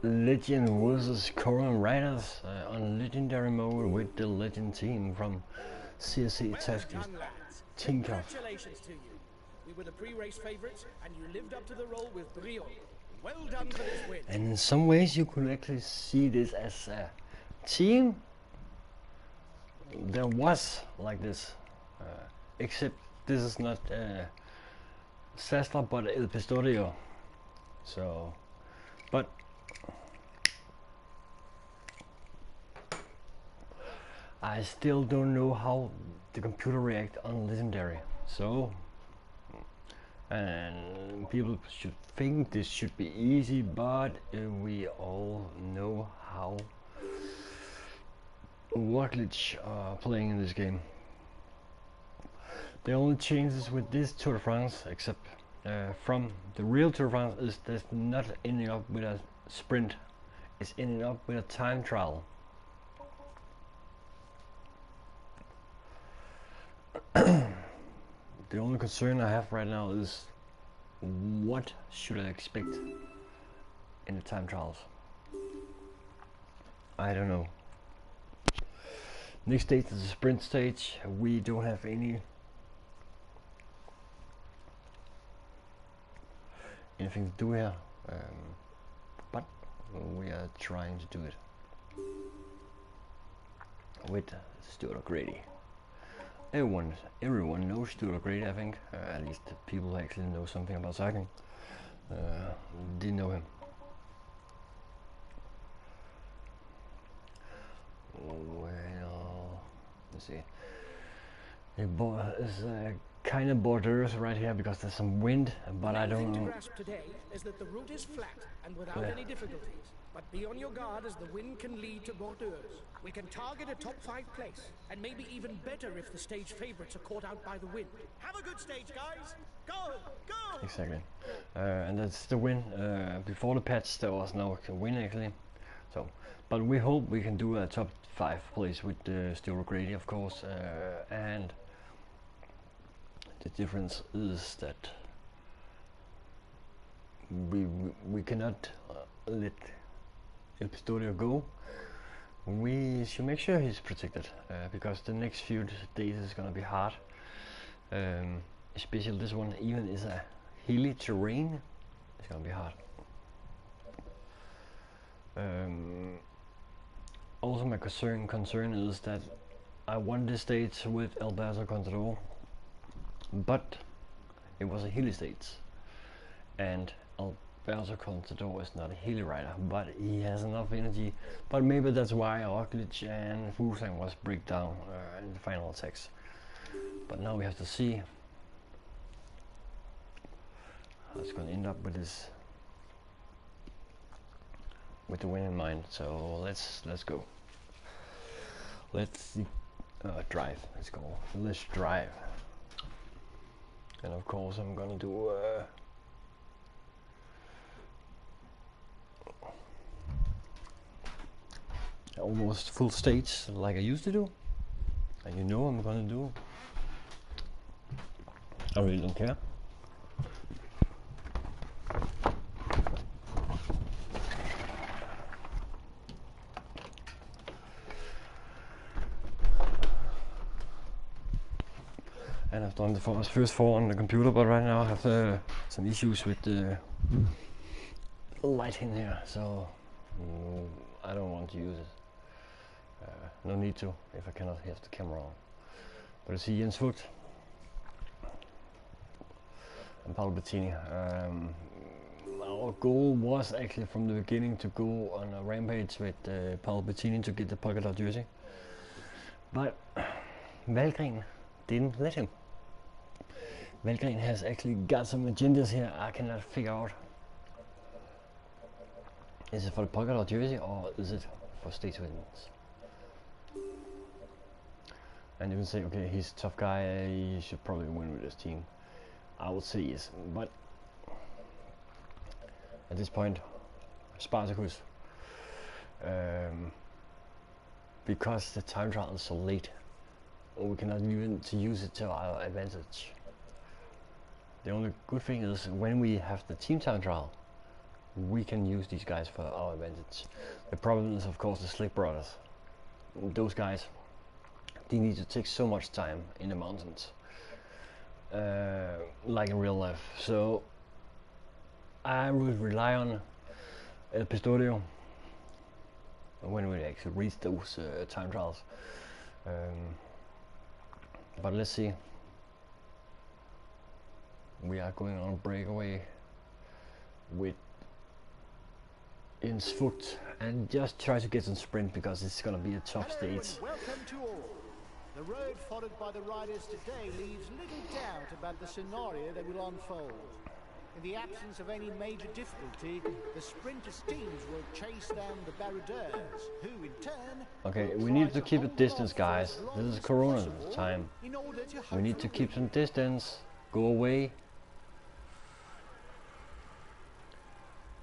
Legend versus Current Riders on Legendary mode with the Legend team from CSC Tactics. Congratulations to you. We were the pre-race favorites, and you lived up to the role with brio. Well done for this win. And in some ways, you could actually see this as a team. There was like this, except this is not Saxo but El Pistorio. So, but I still don't know how the computer react on Legendary. So, and people should think this should be easy, but we all know how Roglic are playing in this game. The only changes with this Tour de France, except from the real Tour de France, is that's not ending up with a sprint. It's ending up with a time trial. The only concern I have right now is what should I expect in the time trials? I don't know. Next stage is the sprint stage. We don't have anything to do here, but we are trying to do it with Stuart O'Grady. Everyone knows Stuart O'Grady, I think. At least the people who actually know something about cycling didn't know him. Well, let's see. It's kind of borders right here because there's some wind, but I don't know. Today is that the route is flat and without any difficulties. But be on your guard as the wind can lead to borders. We can target a top 5 place, and maybe even better if the stage favorites are caught out by the wind. Have a good stage, guys! Go! Go! Exactly. And that's the win. Before the patch there was no win actually. So, but we hope we can do a top 5 place with Stuart O'Grady, of course. And the difference is that we cannot let El Pistorio go. We should make sure he's protected because the next few days is gonna be hard. Especially this one, even is a hilly terrain. It's gonna be hard. Also, my concern is that I won this stage with Alberto Contador, but it was a hilly stage, and Alberto Contador is not a hilly rider, but he has enough energy. But maybe that's why Roglic and Fuglsang was breakdown in the final attacks. But now we have to see how it's going to end up with this, with the win in mind. So let's go. Let's drive. Let's go. Let's drive. And of course I'm gonna do almost full stage like I used to do, and you know I'm gonna do. I really don't care. And I've done the first 4 on the computer, but right now I have some issues with the light in here, so I don't want to use it. No need to if I cannot have the camera on. But I see Jens Vogt and Paolo Bettini. Our goal was actually from the beginning to go on a rampage with Paolo Bettini to get the polka dot jersey, but Valgren didn't let him. Valgren has actually got some agendas here I cannot figure out. Is it for the polka dot jersey or is it for stage wins? And you can say, okay, he's a tough guy, he should probably win with his team. I would say yes, but at this point, Spartacus, because the time trial is so late, we cannot even to use it to our advantage. The only good thing is when we have the team time trial, we can use these guys for our advantage. The problem is of course the Slick Brothers. Those guys, they need to take so much time in the mountains, like in real life. So I would rely on El Pistorio when we actually reach those time trials. But let's see. We are going on a breakaway with Jens Vogt and just try to get some sprint because it's gonna be a tough stage. Welcome to all. The road followed by the riders today leaves little doubt about the scenario that will unfold. In the absence of any major difficulty, the sprinters' teams will chase down the baroudeurs, who in turn... Okay, we need to keep a distance, guys. This is Corona time. We need to keep some distance. Go away.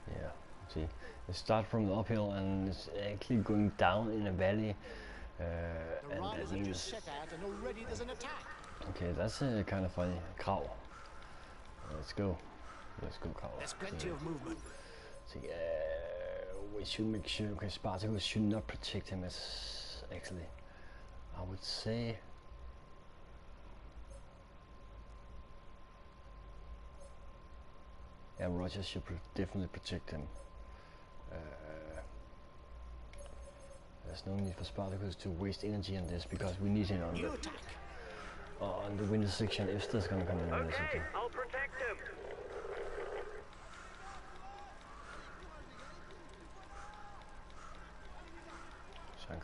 Yeah, see. It starts from the uphill and it's actually going down in a valley. And that means... Okay, that's kind of funny. Cow. Let's go. Let's go, Carl. There's plenty of movement. So we should make sure, okay, Spartacus should not protect him as actually, I would say. Yeah, Roger should definitely protect him. There's no need for Spartacus to waste energy on this because we need him on the winter section if there's gonna come in the winter section. I'll protect him.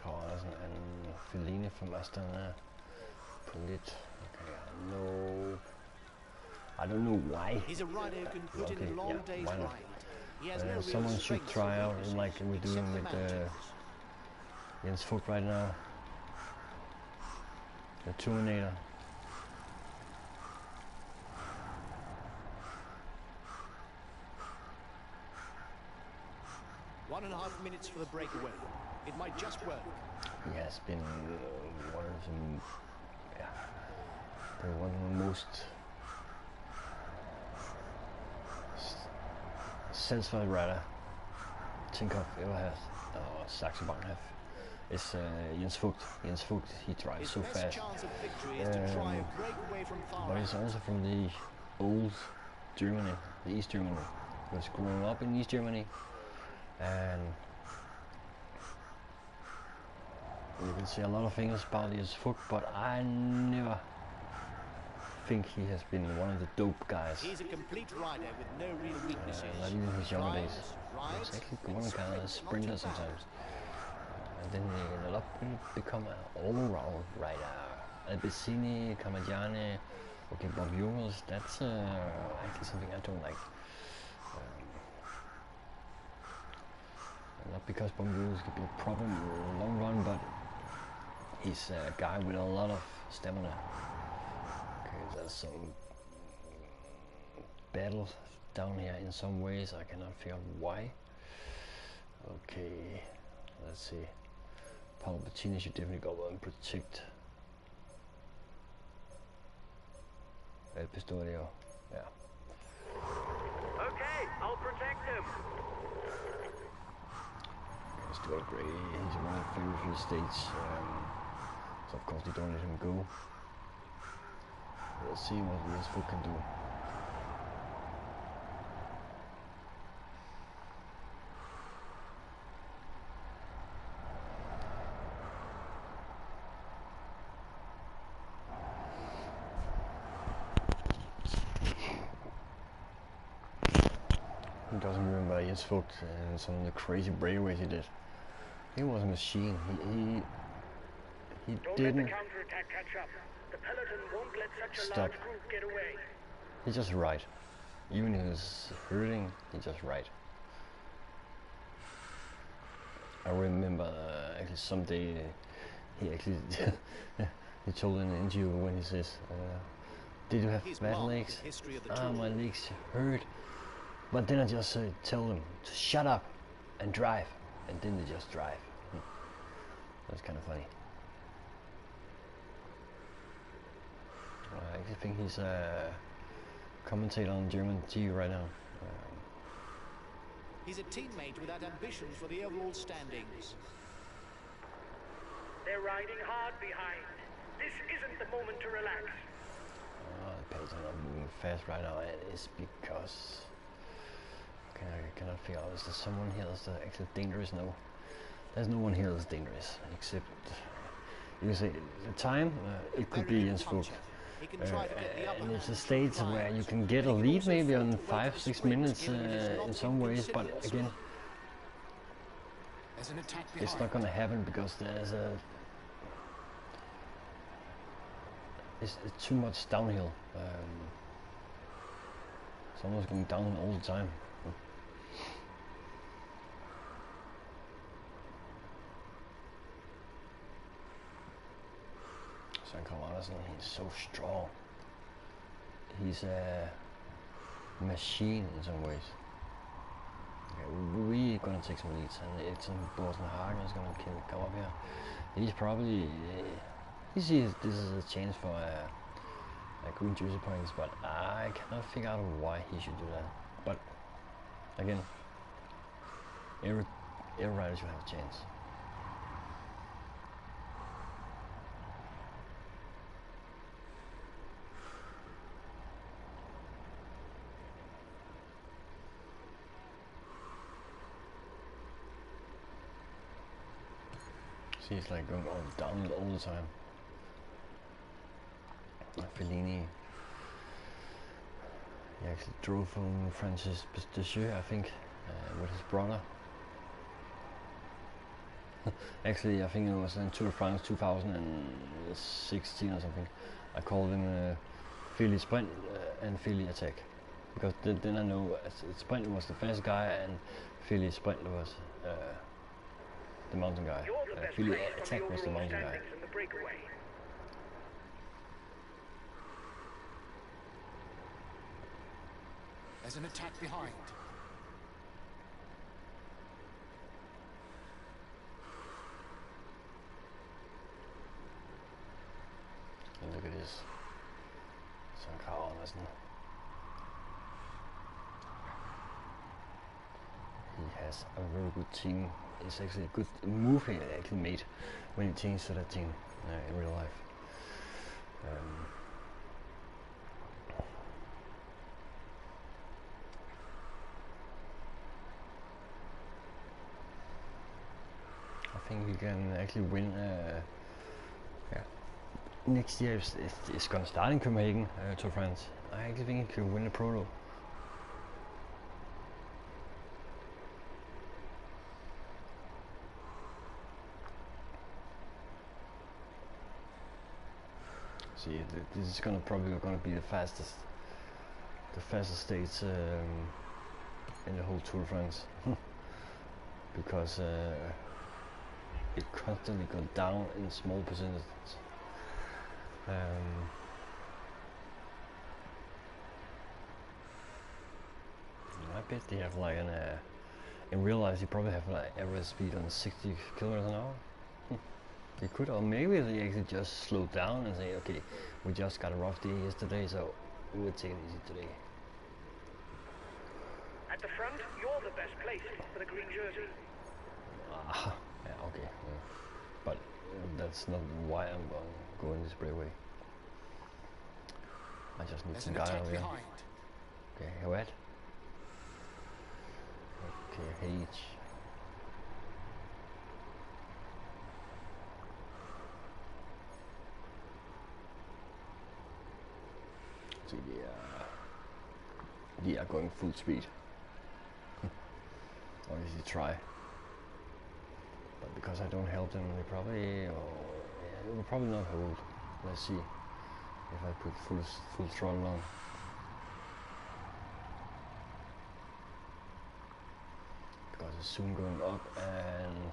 Carl Andersen and Feline from Astana. Polit. Okay, I don't know why. He's a rider who can put in a long day's why not? ride. He has no real Someone should strength try or out weaknesses like we're doing except the with mountains. Jens Vogt right now. The Terminator. One and a half minutes for the breakaway. It might just work. He has been one of the most satisfied rider Tinkoff ever has, or Saxo have. It's Jens Vogt. Jens Vogt, he drives so fast. But he's also from the old Germany, the East Germany. He was growing up in East Germany, and you can see a lot of things about Jens Vogt, but I never think he has been one of the dope guys. He's a complete rider with no real weaknesses. Not even his younger days. He was Rides, actually one kind of a sprinter sometimes. And then he ended up become an all-round rider. Albicini, Camagiani, okay, Bob Jungels, that's actually something I don't like. Not because Bob Jungels could be a problem in the long run, but he's a guy with a lot of stamina. Okay, there's some battles down here in some ways, I cannot figure out why. Okay, let's see. Paolo Bettini should definitely go and protect El Pistorio. Yeah. Okay, I'll protect him. He's doing great. He's one of the very few states. So of course they don't let him go. Let's see what Jens Vogt can do. Who doesn't remember Jens Vogt and some of the crazy breakaways he did? He was a machine. He Don't let didn't the counterattack catch up. The peloton won't let such a stop. large group get away. He just right. Even if he was hurting, he just right. I remember actually someday he actually he told in an interview when he says, "Did you have bad legs? Ah, my legs hurt." But then I just tell them to shut up and drive, and then they just drive. That's kind of funny. I actually think he's a commentator on German TV right now. He's a teammate without ambitions for the overall standings. They're riding hard behind. This isn't the moment to relax. The peloton are moving fast right now, and it's because I cannot figure out, is there someone here that's actually dangerous? No, there's no one here that's dangerous, except you can say the time, it could be in Svog. And it's a stage where you can get a lead maybe on 5-6 minutes in some ways, but again, it's not gonna happen because there's it's too much downhill. It's almost going down all the time. Andersen, he's so strong. He's a machine in some ways. Okay, we're gonna take some leads, and it's Borsen Hagen is gonna come up here. He's probably he sees this is a chance for a green jersey points, but I cannot figure out why he should do that. But again, every rider should have a chance. See, it's like going down all the time. Fellini, he actually drove from Francis Descheux, I think, with his brother. Actually, I think it was in Tour de France 2016 or something. I called him Philly Sprint and Philly Attack, because then I know Sprint was the fast guy and Philly Sprint was the mountain guy. Philly Attack was the mountain guy. There's an attack behind. And look at this. Saxo Andersen. He has a very good team. It's actually a good move he actually made when he changed to that team in real life. I think he can actually win. Next year it's gonna start in Copenhagen, Tour de France. I actually think he could win the Prolo. See, this is probably gonna be the fastest stage in the whole Tour de France, because it constantly goes down in small percentages. I bet they have like in real life you probably have like average speed on 60 kilometers an hour. They could, or maybe they actually just slow down and say, okay, we just got a rough day yesterday, so we'll take it easy today. At the front, you're the best placed for the green jersey. Yeah, okay. Yeah. But that's not why I'm going this way. I just need some guy over here. Okay, what? Okay, H. See, they are going full speed. Obviously try. But because I don't help them, they probably will probably not hold. Let's see if I put full throttle on. Because it's soon going up, and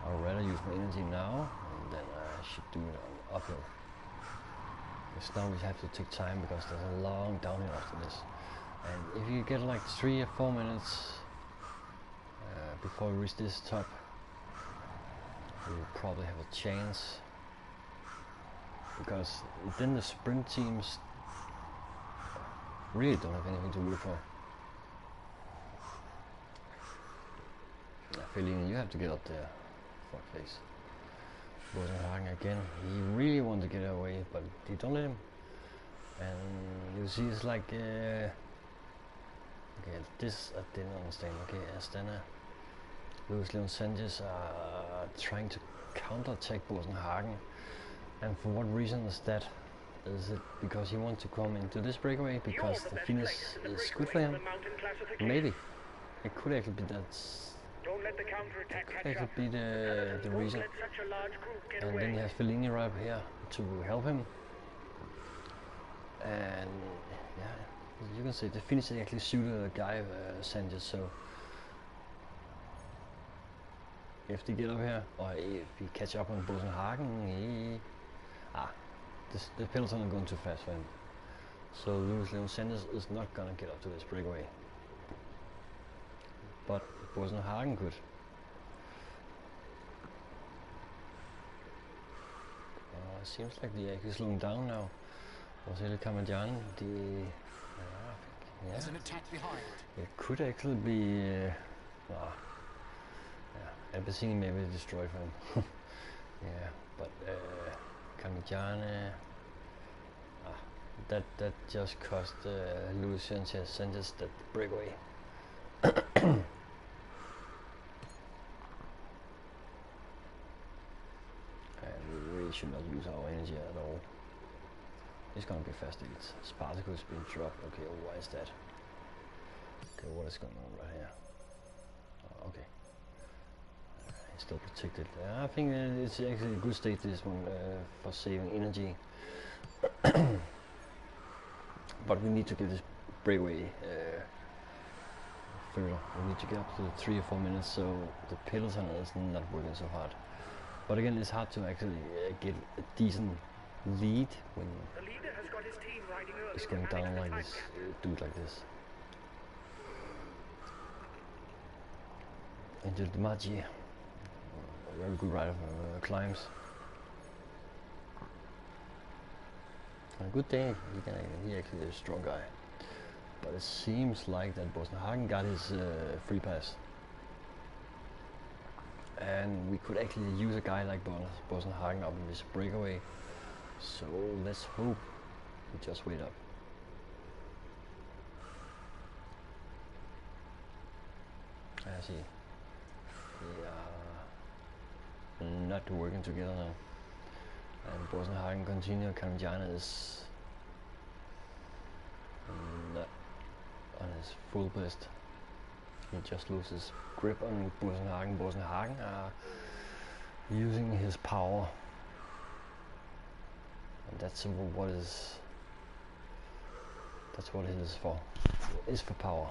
I'd rather use my energy now, and then I should do it on uphill. Because now we have to take time because there's a long downhill after this. And if you get like 3 or 4 minutes before we reach this top, we will probably have a chance, because then the sprint teams really don't have anything to root for. Feeling you have to get up there. Fuck face. Bosenhagen again. He really wanted to get away, but they don't let him. And you see, it's like okay, this I didn't understand. Okay, Astana, Louis Leon Sanchez are trying to counter-attack Bosenhagen, and for what reason is that? Is it because he wants to come into this breakaway because the finish is good for him? Maybe. It could actually be that. Don't let the counterattack catch That up. could be the reason. Let such a large group get And away. then he has Fellini right up here to help him. And yeah, you can say the finish actually suited the guy Sanchez. So if they get up here, or if he catch up on Bosenhagen, the peloton are going too fast for him. So Louis Leon Sanchez is not gonna get up to this breakaway. But Bosenhagen could. Seems like they're actually slowing down now. Vasily Kamajan, There's an attack behind. it could actually be Alpecin maybe destroyed for him. Yeah, but Kamajan, that just cost Luis Sanchez that breakaway. We really should not use our energy at all. It's gonna be fast leads. Spartacus being dropped. Okay, why is that? Okay, what is going on right here? Okay. He's still protected. I think it's actually a good state this one for saving energy. But we need to get this breakaway further. We need to get up to 3 or 4 minutes so the peloton is not working so hard. But again, it's hard to actually get a decent lead when The leader has got his team riding early it's to going manage down the like time this, gap. dude like this. Angel Dimaggio, a very good rider for climbs. On a good day, he actually is a strong guy. But it seems like that Bosenhagen got his free pass. And we could actually use a guy like Bosenhagen up in this breakaway. So let's hope we just wait up. I see. They are not working together now. And Bosenhagen continue. Kamajan is not on his full best. He just loses grip on Bosenhagen. Bosenhagen are using his power, and that's what it is for. It's for power.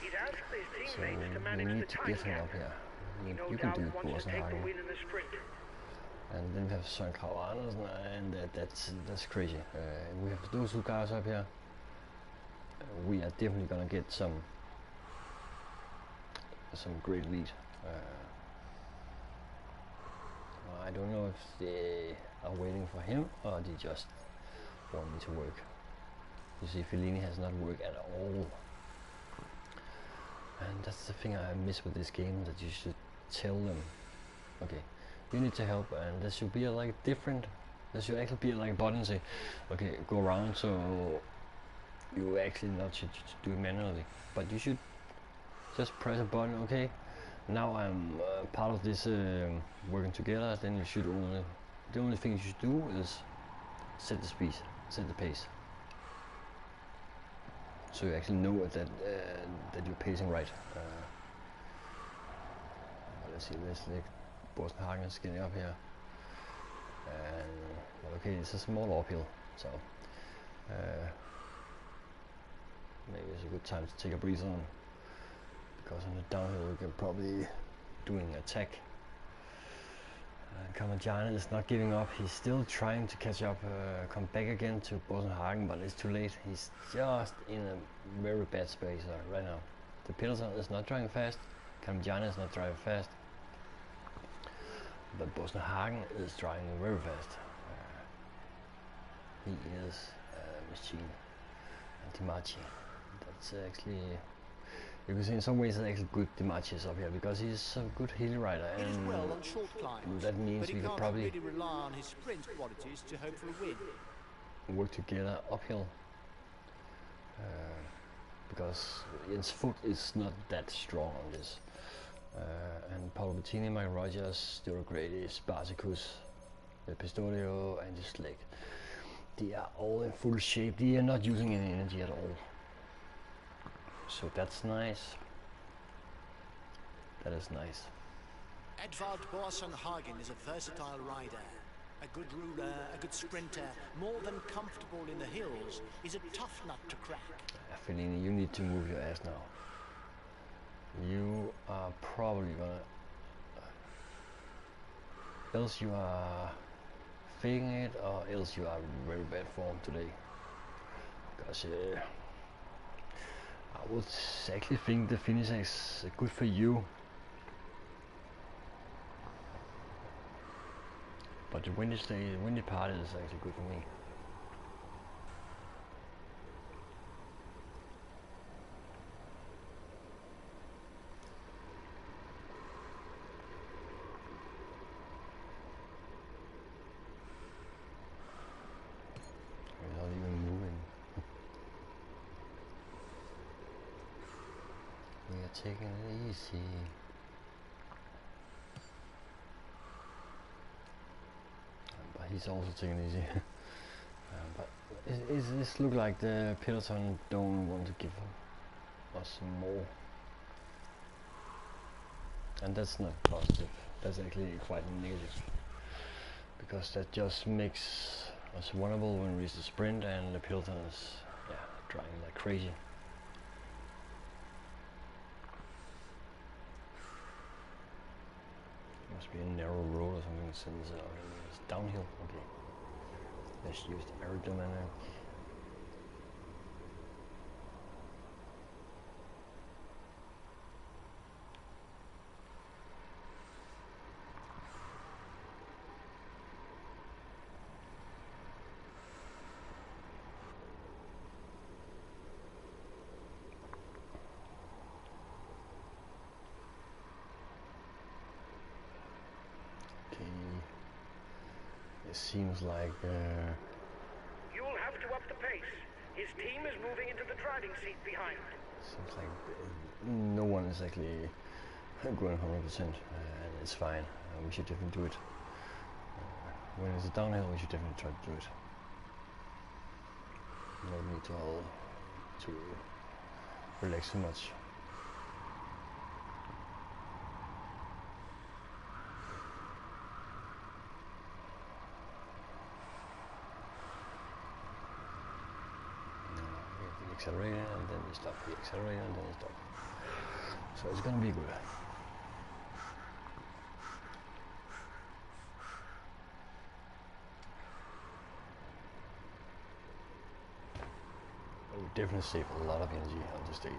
He's asked his So teammates to we manage need the to time get him gap. up here. He no You can doubt do it, wants to take the Bosenhagen. win in the sprint. And then we have Søren Kragh Andersen, and that's crazy. We have those two guys up here. We are definitely gonna get some great lead. I don't know if they are waiting for him or they just want me to work. You see, Fellini has not worked at all, and that's the thing I miss with this game. That you should tell them, okay, you need to help, and there should be like different. There should actually be like a button say, okay, go around. So you actually not should do it manually, but you should just press a button. Okay, now I'm part of this working together. Then you should the only thing you should do is set the speed, set the pace, so you actually know that you're pacing right. Let's see, let's like Bosenhagen is getting up here, and okay, it's a small uphill, so maybe it's a good time to take a breather on, because on the downhill we can probably do an attack. Kamajan is not giving up. He's still trying to catch up, come back again to Bosenhagen, but it's too late. He's just in a very bad space right now. The peloton is not driving fast. Kamajan is not driving fast. But Bosenhagen is driving very fast. He is a machine. And Dimaggio. That's actually You can see in some ways it's actually good Dimache's up here because he's a good hill rider, He is and well on short climbs, that means but he we could can't probably really rely on his sprint qualities to hope for a win. work together uphill. Because Jens' foot is not that strong on this. And Paolo Bettini, Mike Rogers, Stuart Grady, Spartacus, Pistorio, and the Slick. They are all in full shape. They are not using any energy at all. So that's nice. That is nice. Edvard Boasson Hagen is a versatile rider. A good ruler, a good sprinter, more than comfortable in the hills. He's a tough nut to crack. Fellini, you need to move your ass now. You are probably gonna... else you are faking it, or else you are in very bad form today. Because I would actually think the finish is good for you. But the windy part is actually good for me. We're not even moving. We are taking it easy. But he's also taking it easy. But this look like the peloton don't want to give us more, and that's not positive. That's actually quite negative, because that just makes us vulnerable when we reach the sprint, and the peloton is driving like crazy. Must be a narrow road or something since it's downhill. Okay. Let's use the aerodynamic. Okay. It seems like You'll have to up the pace. His team is moving into the driving seat behind. seems like no one is actually going 100%, and it's fine. We should definitely do it. When it's downhill, we should definitely try to do it. No need to relax too much. Accelerator, and then you stop. The accelerator, and then you stop. So it's gonna be good. We definitely save a lot of energy on this stage.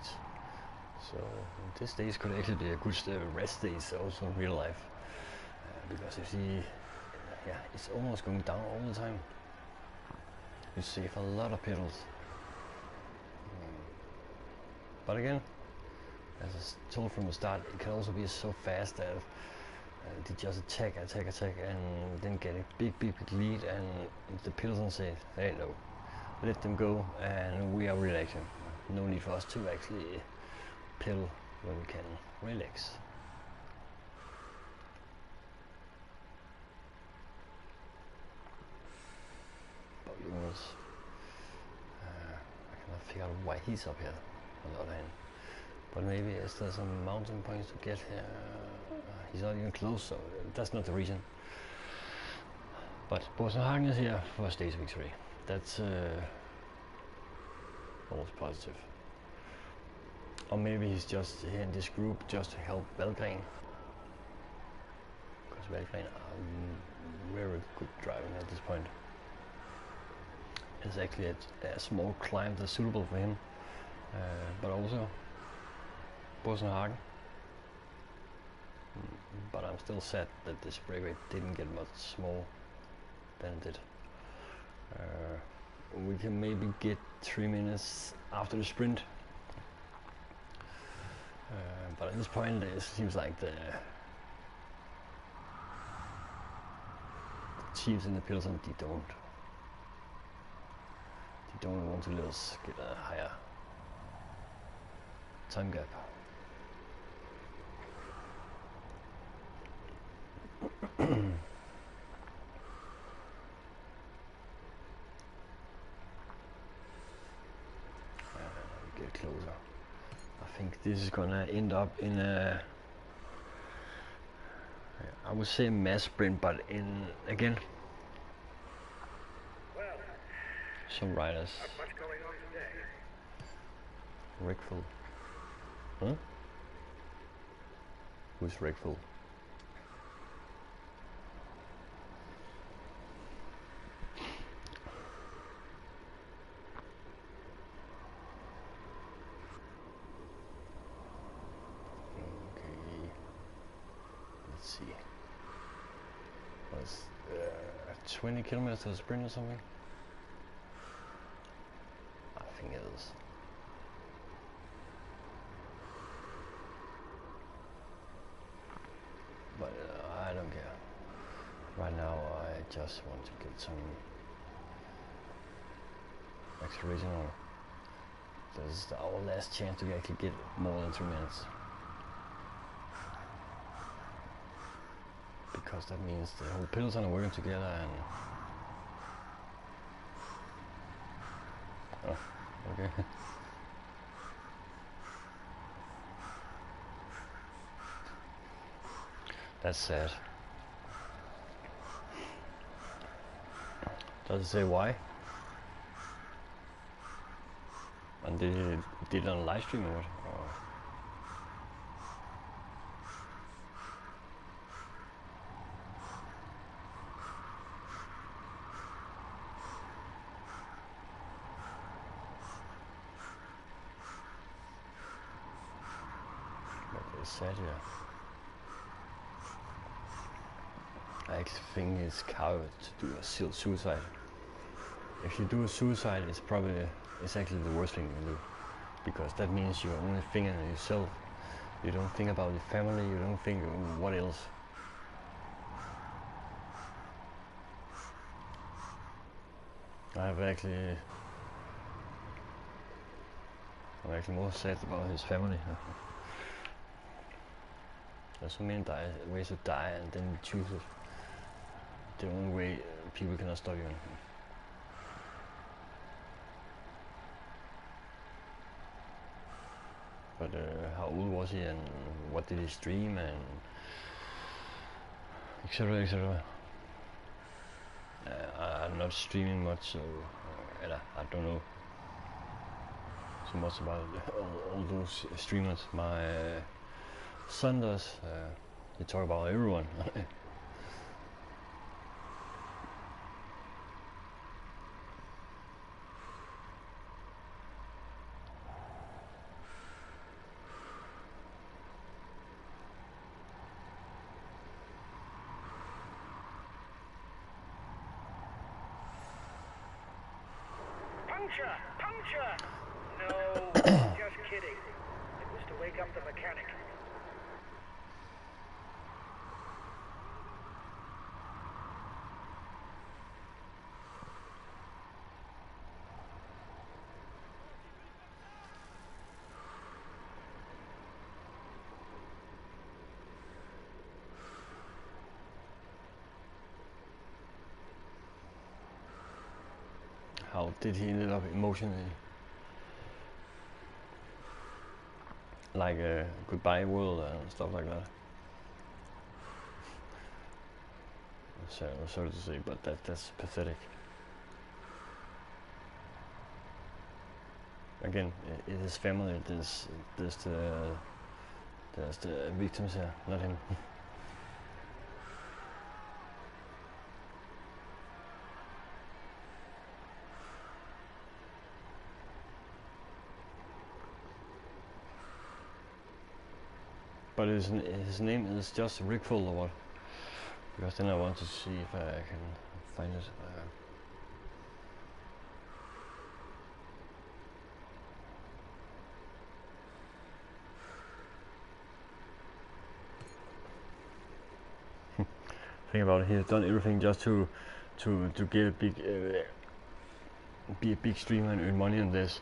So this stage could actually be a good rest stage also in real life, because you see, it's almost going down all the time. You save a lot of pedals. But again, as I told from the start, it can also be so fast that they just attack, and then get a big lead, and the peloton say, hey, no, let them go, and we are relaxing. No need for us to actually pedal when we can relax. But Jonas, I cannot figure out why he's up here on the other hand. But maybe is there some mountain points to get here? He's not even close, so that's not the reason. But Boasson is here for a stage victory. That's almost positive. Or maybe he's just here in this group just to help Valgren. Because Valgren are very good driving at this point. It's actually a small climb that's suitable for him. But also Boasson. But I'm still sad that this break rate didn't get much more than it did. We can maybe get 3 minutes after the sprint. But at this point, it seems like the teams in the Pilsen, they don't want to let us get a higher time gap. Get closer. I think this is gonna end up in a, I would say mass sprint, but in again Well, some riders. not much going on today. Rickful. Huh? Who's Rickful? Okay. Let's see. Was 20 kilometers to sprint or something? I think it is. But I don't care. Right now I just want to get some acceleration on. This is our last chance to actually get more than 2 minutes. Because that means the whole Pilsen are working together and... Oh, okay. That's sad. Does it say why? And did it on live stream or what? Or what is sad here? I actually think it's coward to do a suicide. If you do a suicide, it's actually the worst thing you can do, because that means you're only thinking of yourself. You don't think about your family. You don't think what else. I'm actually more sad about his family. There's so many ways to die, and then you choose it. The only way people cannot stop you. But how old was he, and what did he stream, and etc. etc. I'm not streaming much, so I don't know so much about all those streamers. My son does. He talk about everyone. Puncture! Puncture! No, just kidding. It was to wake up the mechanic. How did he end up emotionally? Like a goodbye world and stuff like that. Sorry to say, but that's pathetic. Again, it is family. There's the victims here, not him. But his name is just Rickful or what? Because then I want to see if I can find it. Think about it. He's done everything just to get a big, be a big streamer and earn money on this.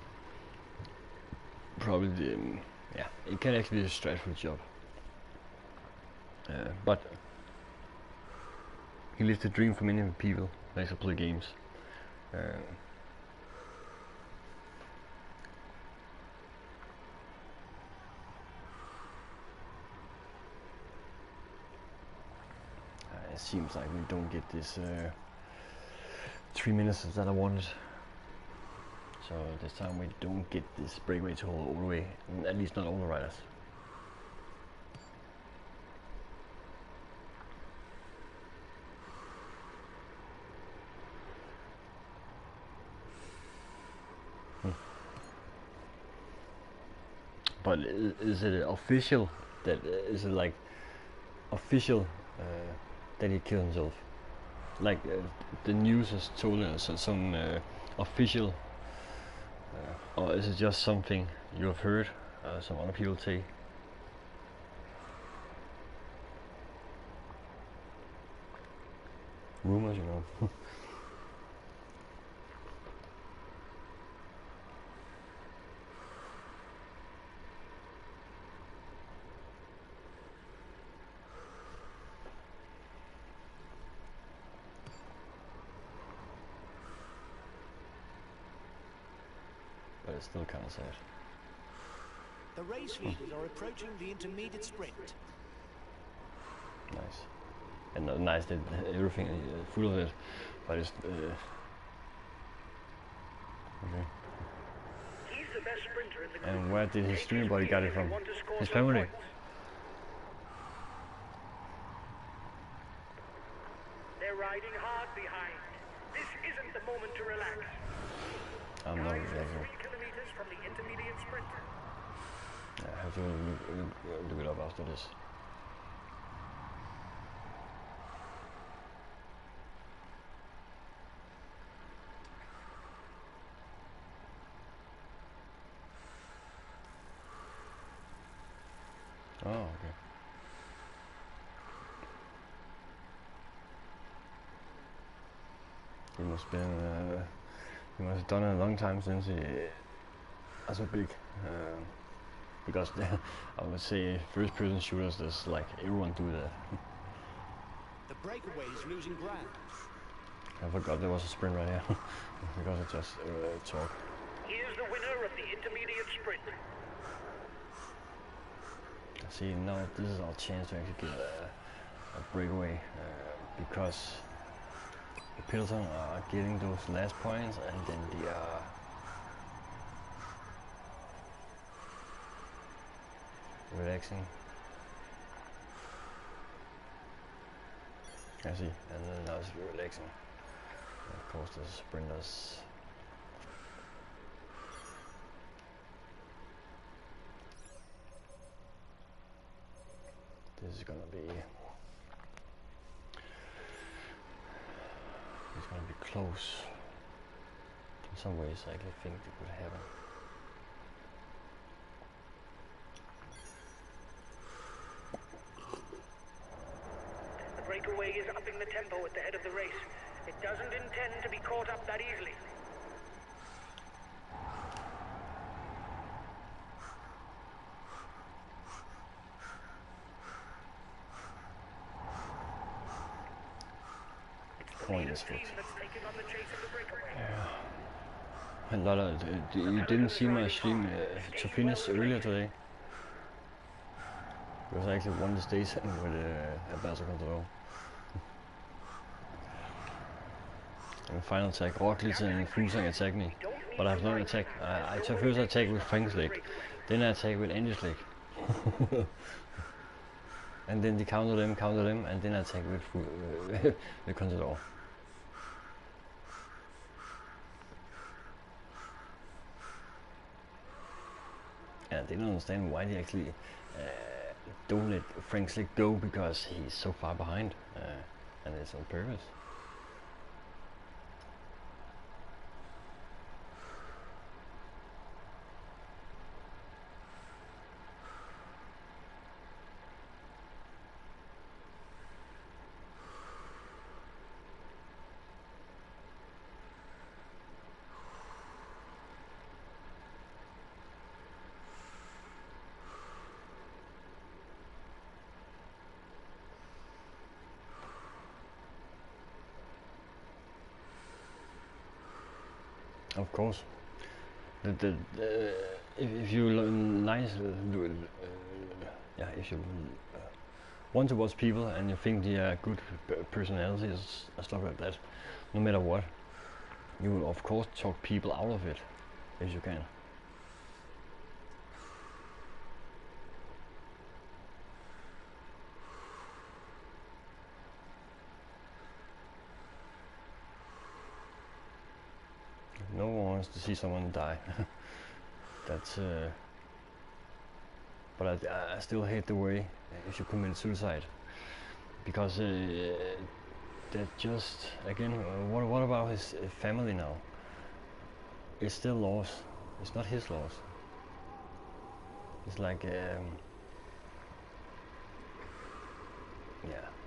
Probably, yeah, it can actually be a stressful job. But he lives the dream for many people that like to play games. It seems like we don't get this 3 minutes that I wanted. So this time we don't get this breakaway tool all the way, at least not all the riders. But is it official that is it like official that he killed himself? Like the news has told us some official, or is it just something you have heard some other people say? Rumors, you know. But it's still kind of sad. The race leaders are approaching the intermediate sprint. Nice. And nice that everything full of it, but it's okay. He's the best sprinter in the group. And where did his streamer buddy got it from? His family. They're riding hard behind. This isn't the moment to relax. I'm not Guys, we're relaxing. 3 kilometers from the intermediate sprint. I have to look it up after this. Oh, okay. He must been. He must have done it a long time since he are so big. Because I would say first-person shooters, there's like everyone do that. The breakaway is losing ground. I forgot there was a sprint right here because I just talk. Here's the winner of the intermediate sprint. See, now this is our chance to actually get a breakaway because the Pilton are getting those last points, and then the relaxing. I see, and then now it's relaxing. And of course, the sprinters. This is gonna be. It's gonna be close. In some ways, I actually think it could happen. The breakaway is upping the tempo at the head of the race. It doesn't intend to be caught up that easily. Pointless foot. Team that's taken on the chase of the breakaway. A lot of you didn't see my stream to finish earlier today. Because I actually won the stage with Saxo control. And final attack, Rocklit and Fusang attacked me, but I have no attack. I first attack with Frank's leg, then I attack with Andy's leg. And then they counter them, and then I attack with the control. And I didn't understand why they actually don't let Frank's leg go, because he's so far behind, and it's on purpose. Of course. If you nice, yeah, if you want to watch people and you think they are good personalities and stuff like that, no matter what, you will of course talk people out of it if you can. No one wants to see someone die. That's but I still hate the way if you commit suicide, because that just again, what about his family now? It's still loss. It's not his loss. It's like yeah,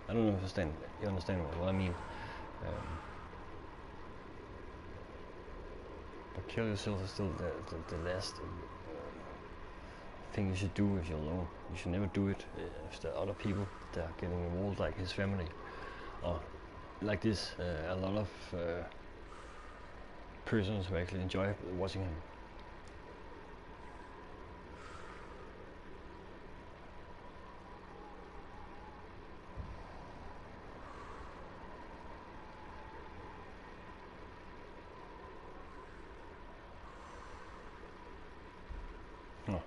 I don't understand. You understand what I mean? But kill yourself is still the last thing you should do if you're alone. You should never do it if there are other people that are getting involved, like his family, or like this. A lot of persons who actually enjoy watching him. No.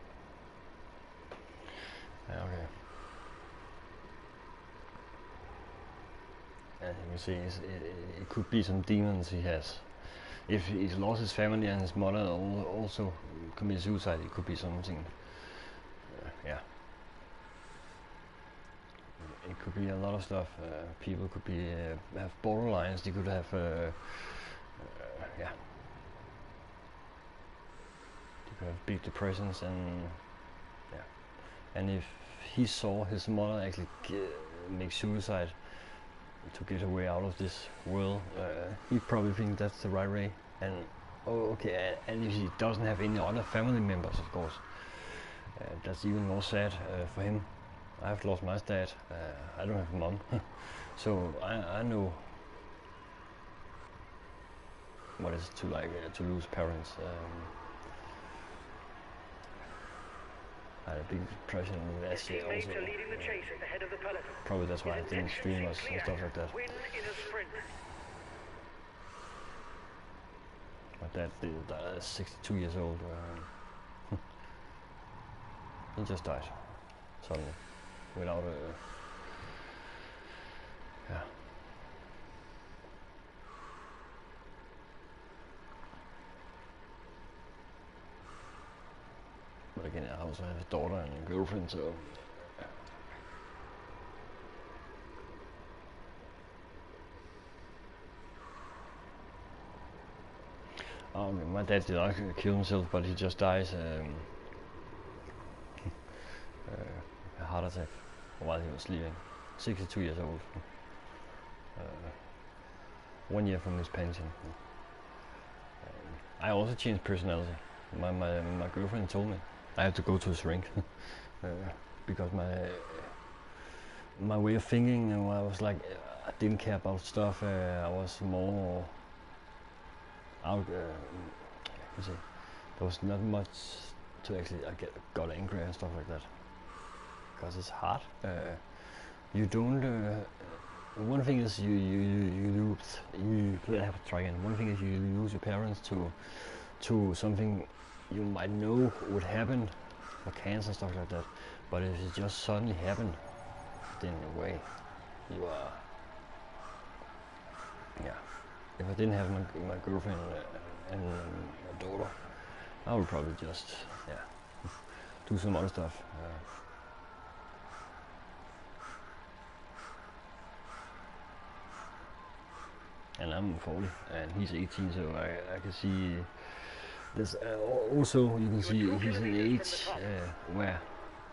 Okay. And you can see it could be some demons he has. If he's lost his family and his mother also commit suicide, it could be something. Yeah. It could be a lot of stuff. People could be have borderlines. They could have yeah. They could have big depressions and yeah. And if he saw his mother actually make suicide to get away out of this world, he probably think that's the right way. And oh, okay. And if he doesn't have any other family members, of course, that's even more sad for him. I've lost my dad. I don't have a mom, so I know what it's to like to lose parents. I had a big depression last year also. Probably that's why I didn't stream us and stuff like that. My dad died 62 years old. He just died suddenly, without a yeah. But again, I also have a daughter and a girlfriend, so my dad did not kill himself, but he just dies a heart attack while he was sleeping. 62 years old. 1 year from his pension. I also changed personality. My girlfriend told me I have to go to a shrink because my way of thinking, I was like, I didn't care about stuff. I was more out. You see, there was not much to actually. I got angry and stuff like that because it's hard. You don't. One thing is you have to try again. One thing is you lose your parents to something you might know would happen, or cancer and stuff like that. But if it just suddenly happened, then in a way you are. Yeah. If I didn't have my girlfriend and my daughter, I would probably just do some other stuff. And I'm 40 and he's 18, so I can see there's also you can see he's an age where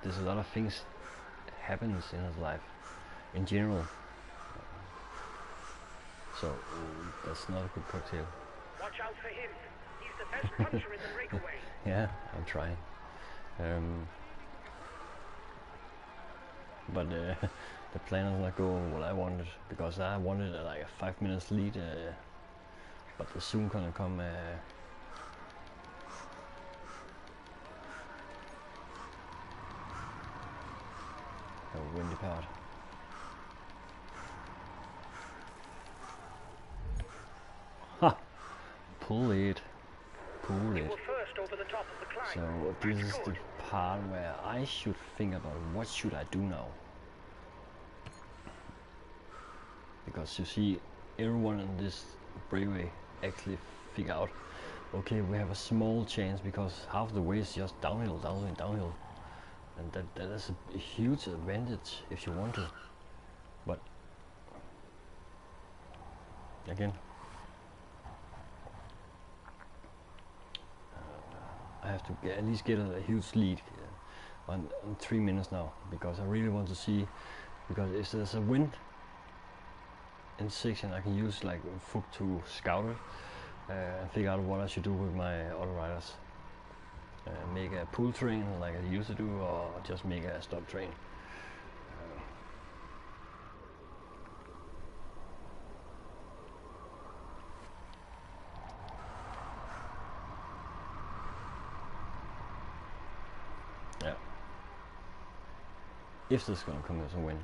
there's a lot of things happens in his life in general. So that's not a good cocktail. Watch out for him. He's the best puncher in the breakaway. Yeah, I'm trying. But the plan is not going what I wanted, because I wanted like a 5 minutes lead, but there's soon gonna come windy part. Ha! Pull it. Pull You it. were first over the top of the climb. So this That's is the good. part where I should think about what should I do now. Because you see, everyone in this breakaway actually figure out, okay, we have a small chance because half the way is just downhill, downhill, downhill. And that is a huge advantage if you want to. But again, I have to at least get a huge lead on 3 minutes now, because I really want to see, because if there's a wind in section, I can use like foot to scout it and figure out what I should do with my other riders. Make a pull train like I used to do, or just make a stop train. Yeah. If this is gonna come as a win,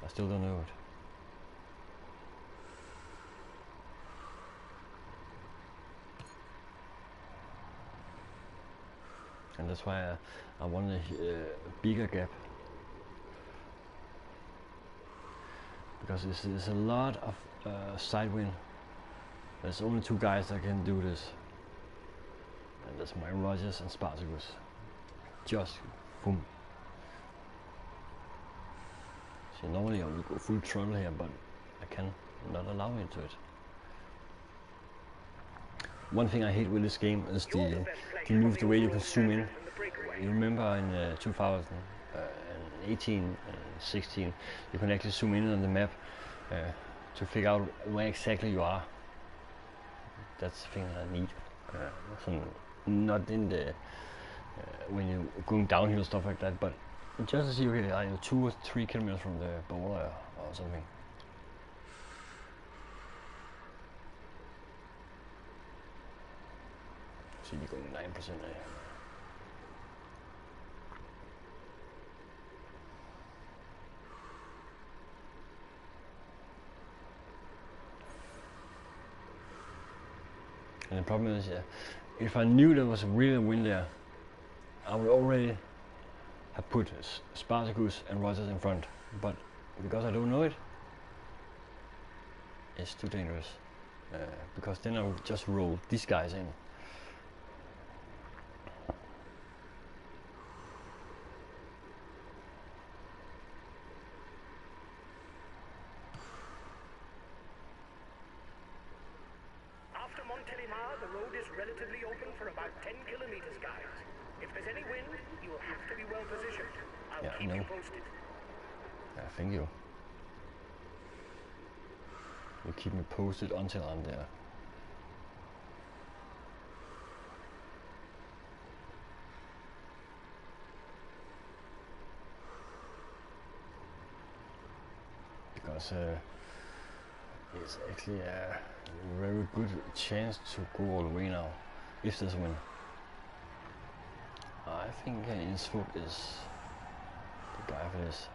I still don't know it. And that's why I want a bigger gap, because there's a lot of side wind. There's only 2 guys that can do this, and that's my Rogers and Spartacus. Just boom. So normally I would go full throttle here, but I can not allow into it. One thing I hate with this game is the move, the way you can zoom in. You remember in 2018 and 16, you can actually zoom in on the map to figure out where exactly you are. That's the thing that I need. So not in the when you're going downhill, stuff like that, but just to see, okay, I am 2 or 3 kilometers from the border or something. See, you're going 9% there. And the problem is, if I knew there was a real wind there, I would already have put Spartacus and Rogers in front. But because I don't know it, it's too dangerous. Because then I would just roll these guys in. After Montélimar, the road is relatively open for about 10 kilometers, guys. If there's any wind, you will have to be well positioned. I'll keep you posted. Thank you. You keep me posted until I'm there. Because it's actually a very good chance to go all the way now, if there's a win. I think Innsbruck is the guy for this.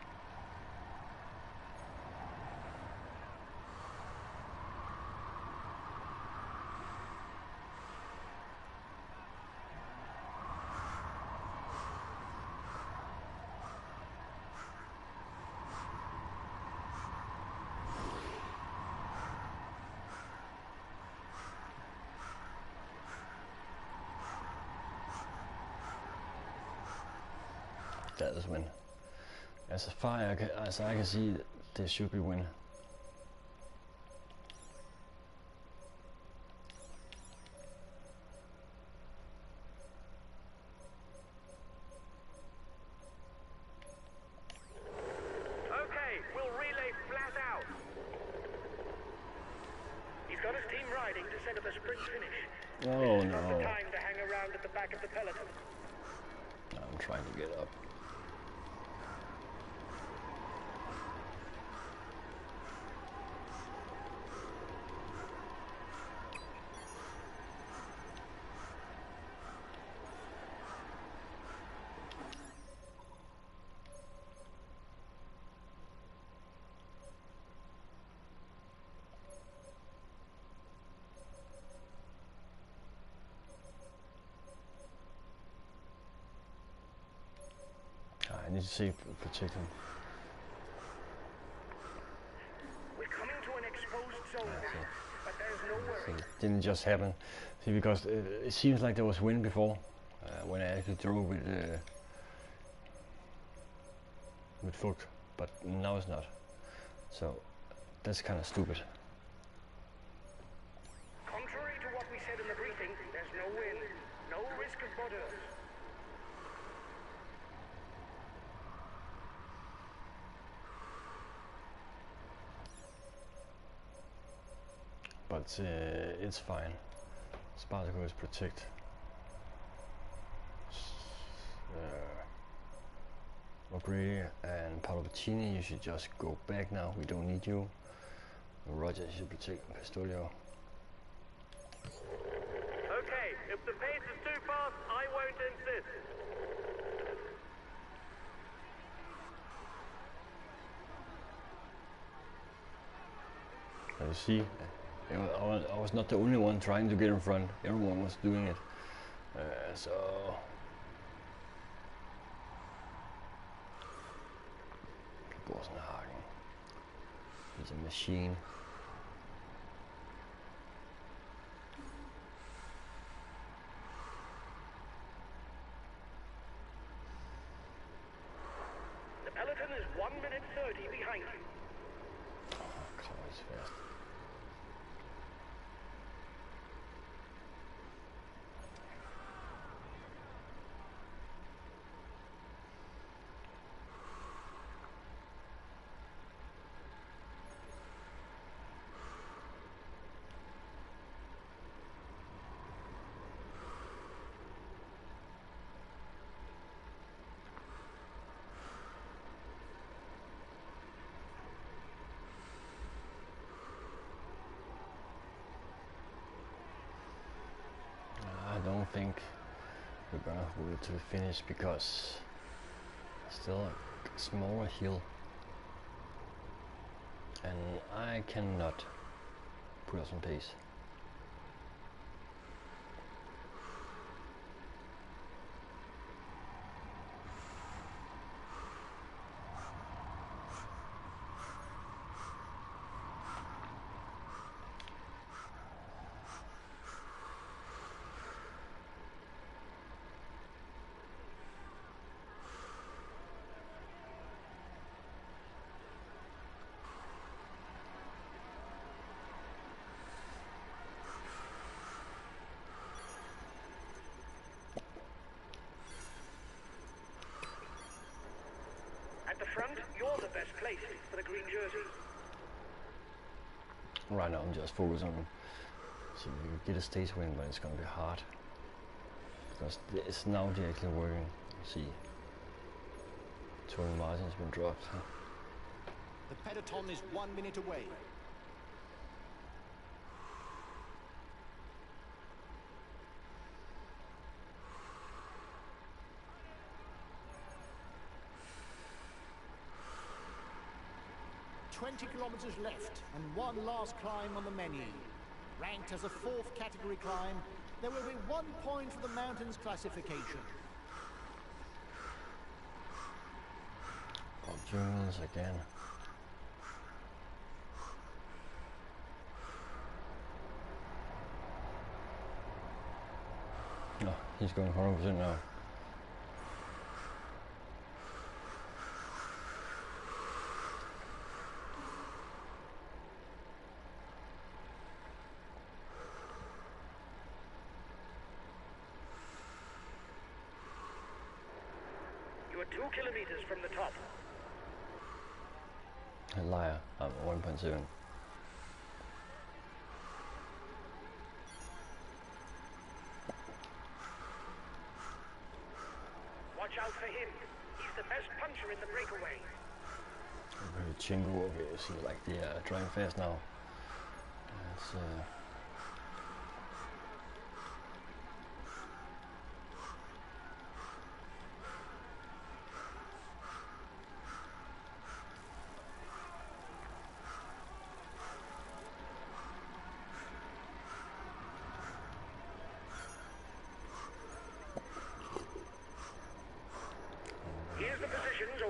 That is win. As far as I can see, there should be win. Okay, we'll relay flat out. He's got his team riding to set up a sprint finish. Oh This is not the no. time to hang around at the back of the peloton. I'm trying to get up. you say protect him? We're coming to an exposed zone, but there's no So worry. it didn't just happen. See, because it seems like there was wind before when I actually drove with foot, but now it's not. So that's kind of stupid. Contrary to what we said in the briefing, there's no wind, no risk of borders. But it's fine. Spartaco is protect. O'Grady and Palopatini, you should just go back now. We don't need you. Roger should protect Pistolio. Okay, if the pace is too fast, I won't insist. You see, I was not the only one trying to get in front. Everyone was doing it. So Borsenhagen, he's a machine. The peloton is 1 minute 30 behind you. Oh, come on, it's fast. I don't think we're gonna hold it to the finish because still a smaller hill and I cannot put us on pace. At the front, you're the best placed for the green jersey. Right now I'm just focused on see if we can get a stage win, but it's gonna be hard because it's now they're actually working. See, Tony Martin's been dropped. The peloton is 1 minute away. "20 kilometers left and one last climb on the menu. Ranked as a 4th category climb, there will be 1 point for the mountains classification." Bob Jungels again. No, he's going 100% now. You are 2 kilometers from the top. A liar, I'm 1.7. Watch out for him. He's the best puncher in the breakaway. Chingo, okay, it seems like they are driving fast now. It's, Here's the positions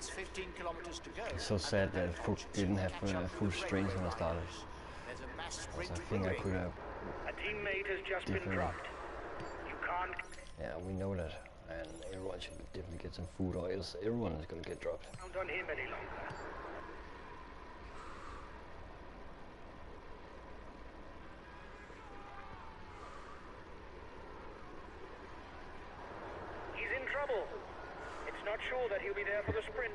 That's 15 kilometers to go. It's so sad that Foot didn't have full strength when I started. There's a mass Because sprint I think I brewing. could have A teammate has just been different. dropped. You can't. Yeah, we know that, and everyone should definitely get some food, or else everyone is gonna get dropped. Count on him any longer. He's in trouble. It's not sure that he'll be there for the sprint.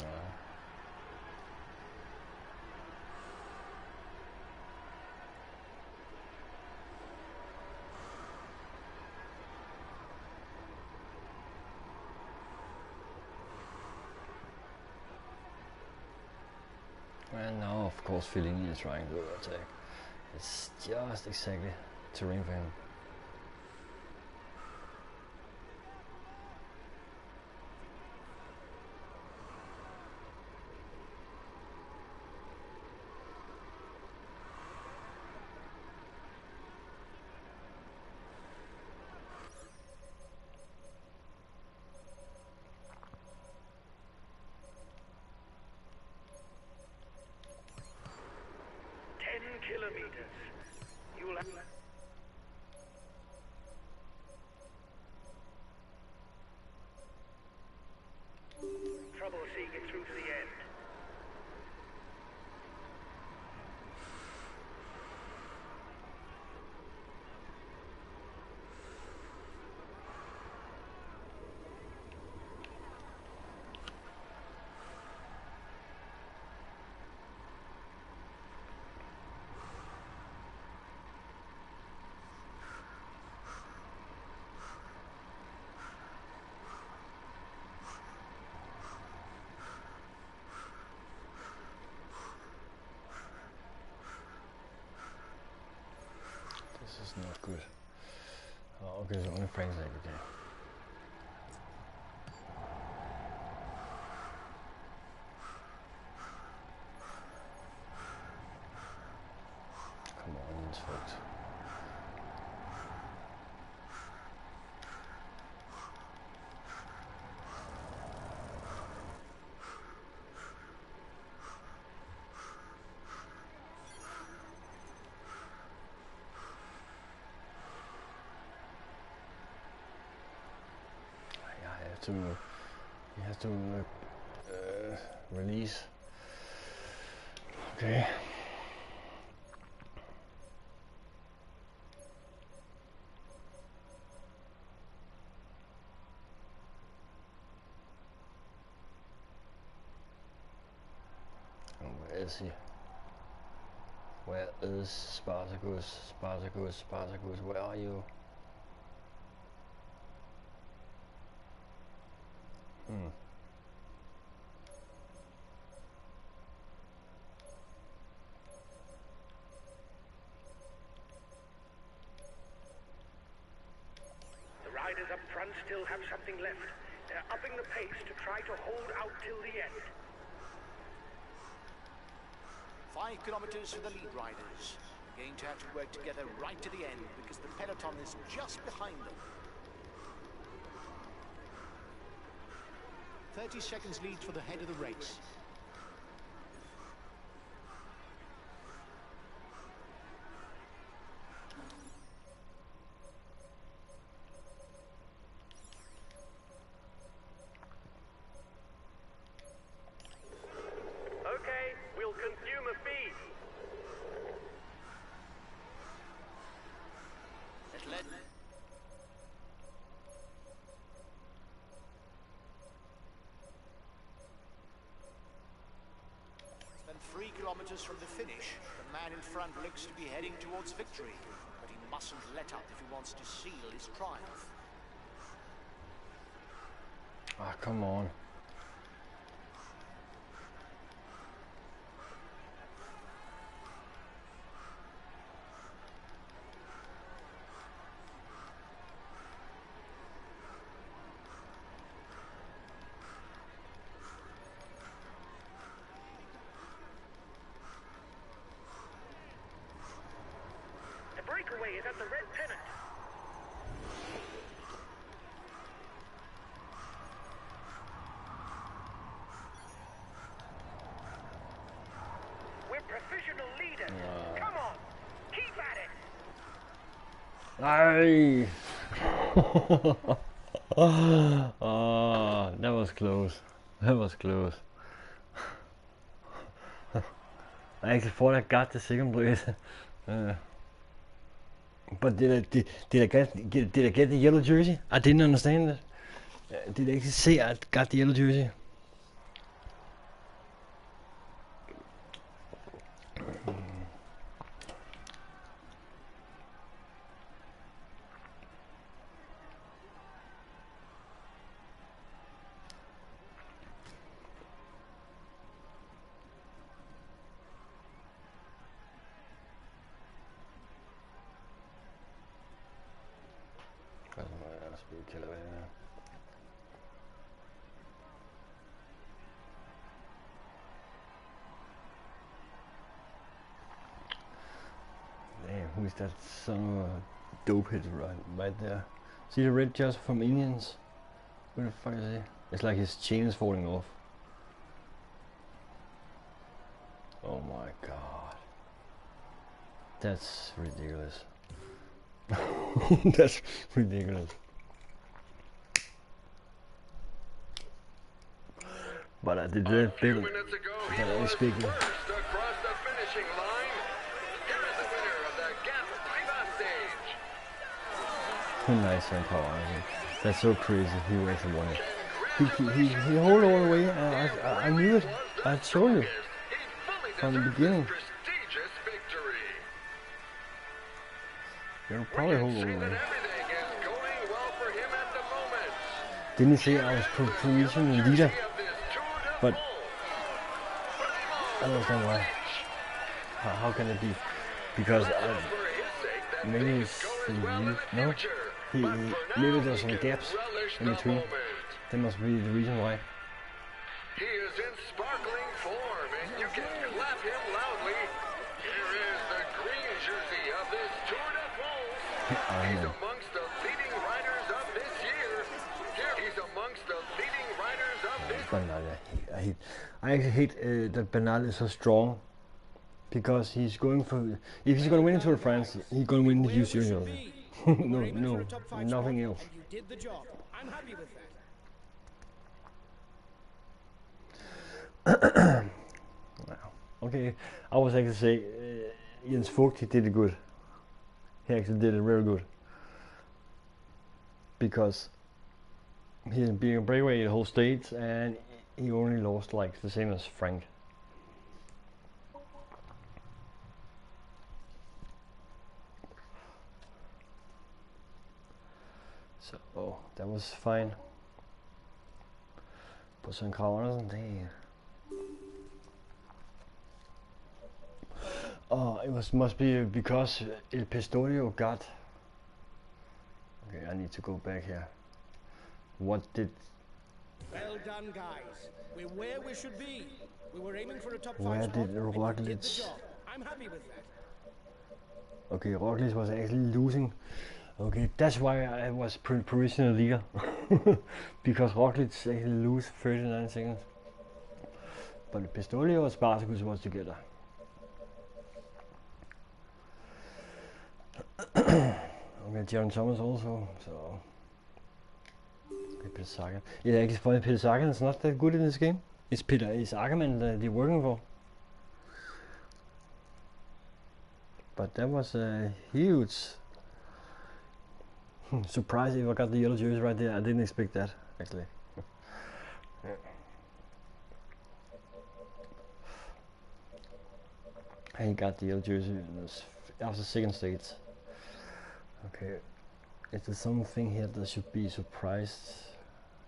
No. And now, of course, Fellini is trying to attack. It's just exactly terrain for him. Kilometers. You'll have... trouble seeing it through to the end. This is not good. Oh, okay, so only Frank's like, okay. Come on, it's folks. He has to release. Okay. And where is he? Where is Spartacus? Spartacus, Spartacus, where are you? The riders up front still have something left. They're upping the pace to try to hold out till the end. 5 kilometers for the lead riders. They're going to have to work together right to the end because the peloton is just behind them. 30 seconds lead for the head of the race. Okay, we'll consume a feed. Let Then 3 kilometers from the finish, the man in front looks to be heading towards victory, but he mustn't let up if he wants to seal his triumph. Ah, come on. The breakaway is at the red pennant. Aye. Oh, that was close. That was close. I actually thought I got the second place. But did I get the yellow jersey? I didn't understand it. Did I actually say I got the yellow jersey? Damn, who is that son of a dopehead right there? See the red just from Indians? What the fuck is he? It's like his chain is falling off. Oh my god. That's ridiculous. That's ridiculous. But I did that big. That I was speaking. Across the finishing line, here is the winner of the Gap Diva stage. Nice and power. That's so crazy. He actually won it. He hold all the way. I knew it. I told you from the beginning. Prestigious victory. You'll probably hold all the way. Everything is going well for him at the moment. Didn't he say I was provision leader? But I don't understand why. How can it be? Because maybe it's no. Maybe there's some gaps in between. That must be the reason why. He is in sparkling form, and you can clap him loudly. Here is the green jersey of this Tour de France. He's amongst the leading riders of this year. He's amongst the leading riders of this year. I actually hate that Bernal is so strong. Because he's going for... If he's going to win the Tour de France, he's going to win the UCI jersey. No, nothing else. You did the job. I'm happy with that. Okay, I was actually say Jens Vogt, he did it good. He actually did it very good. Because he's being a breakaway the whole stage and he only lost like the same as Frank. So that was fine. Put some colors in there. Oh, must be because El Pistorio got. Okay, I need to go back here. What did? Well done, guys. We're where we should be. We were aiming for a top 5 Where spot, did and you Roglic? did the job. I'm happy with that. Okay, Roglic was actually losing. Okay, that's why I was provisional leader. Because Roglic actually lose 39 seconds. But Pistorio and Spartacus was together. Okay, Jaron Thomas also, so... Okay, Peter Sagan. Yeah, actually funny, Peter Sagan is not that good in this game. It's Ackerman that they're working for. But that was a huge surprise if I got the yellow jersey right there. I didn't expect that, actually. Yeah. I got the yellow jersey after second stage. Okay, is there something here that should be surprised?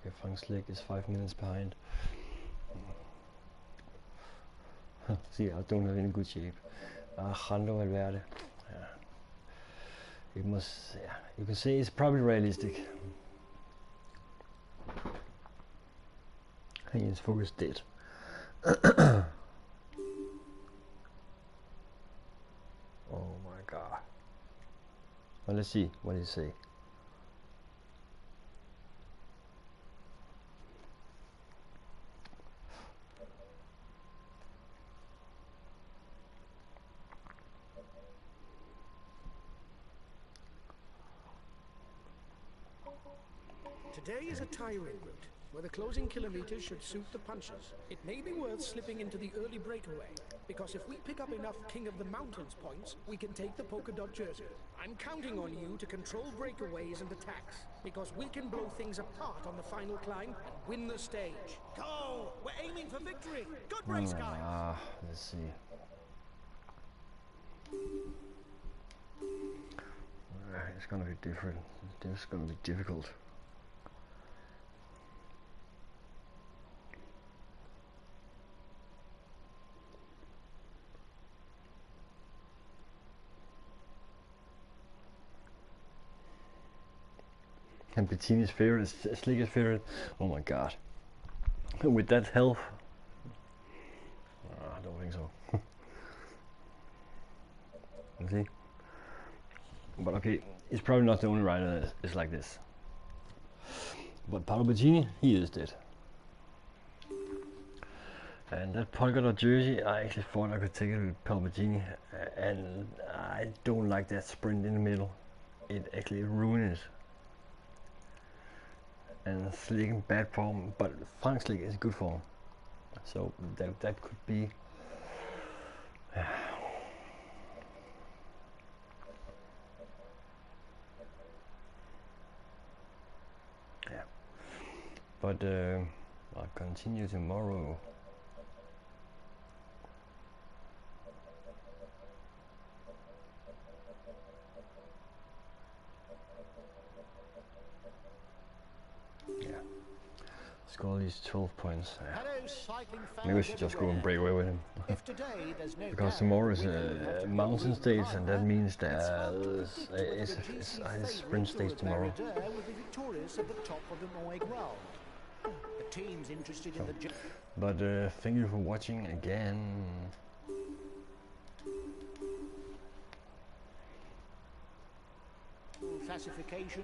Okay, Frank Slick is 5 minutes behind. See, I don't have any good shape. Alejandro Valverde. Yeah. It must, yeah, you can say it's probably realistic. He is focused dead. Oh my god. Well, let's see what he say. Today is a tiring route, where the closing kilometers should suit the punches. It may be worth slipping into the early breakaway, because if we pick up enough King of the Mountains points, we can take the polka dot jersey. I'm counting on you to control breakaways and attacks, because we can blow things apart on the final climb and win the stage. Go! We're aiming for victory! Good race, guys! Let's see. It's gonna be different. This is gonna be difficult. And Bettini's favorite is Slicker's favorite. Oh my god. With that health? I don't think so. Let's see. But okay, he's probably not the only rider that is like this. But Paolo Bettini, he is dead. And that polka dot jersey, I actually thought I could take it with Paolo Bettini. And I don't like that sprint in the middle. It actually ruins it. And Slick in bad form, but Frank Slick is good form, so that could be. Yeah, but I'll continue tomorrow. Score these 12 points. Maybe I should just go and break away with him. Because tomorrow is a mountain stage, and that means there's a sprint stage tomorrow. But thank you for watching again. Classification